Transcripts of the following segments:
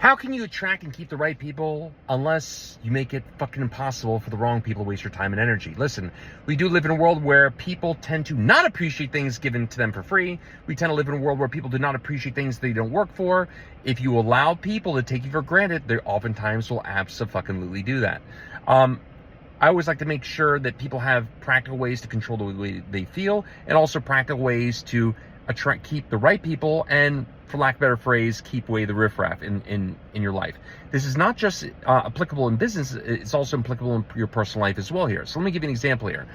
How can you attract and keep the right people unless you make it fucking impossible for the wrong people to waste your time and energy? Listen, we do live in a world where people tend to not appreciate things given to them for free. We tend to live in a world where people do not appreciate things they don't work for. If you allow people to take you for granted, they oftentimes will abso-fucking-lutely do that. I always like to make sure that people have practical ways to control the way they feel, and also practical ways to keep the right people, and, for lack of a better phrase, keep away the riffraff in your life. This is not just applicable in business, it's also applicable in your personal life as well here. So let me give you an example here.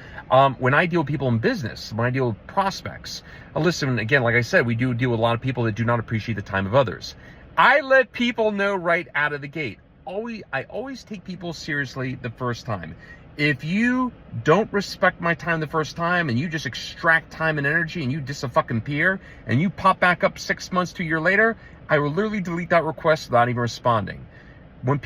When I deal with people in business, when I deal with prospects, listen, again, like I said, we do deal with a lot of people that do not appreciate the time of others. I let people know right out of the gate. I always take people seriously the first time. If you don't respect my time the first time, and you just extract time and energy, and you dis-a-fucking-peer, and you pop back up 6 months to a year later, I will literally delete that request without even responding. Maya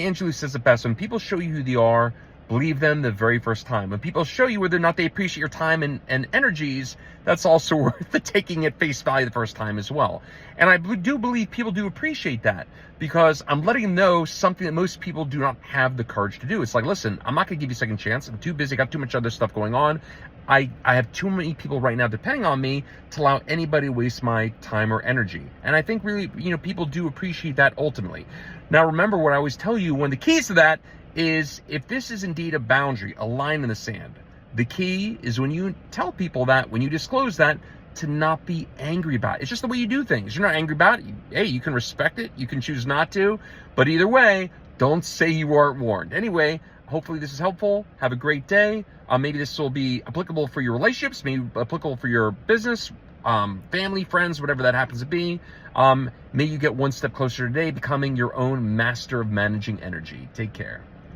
Angelou says it best: when people show you who they are, believe them the very first time. When people show you whether or not they appreciate your time and energies, that's also worth the taking at face value the first time as well. And I do believe people do appreciate that, because I'm letting them know something that most people do not have the courage to do. It's like, listen, I'm not going to give you a second chance. I'm too busy. I got too much other stuff going on. I have too many people right now depending on me to allow anybody to waste my time or energy. And I think really, people do appreciate that ultimately. Now, remember what I always tell you, one of the keys to that is, if this is indeed a boundary, a line in the sand, the key is when you tell people that, when you disclose that, to not be angry about it. It's just the way you do things. You're not angry about it. Hey, you can respect it. You can choose not to. But either way, don't say you weren't warned. Anyway, hopefully this is helpful. Have a great day. Maybe this will be applicable for your relationships, maybe applicable for your business, family, friends, whatever that happens to be. May you get one step closer today, becoming your own master of managing energy. Take care.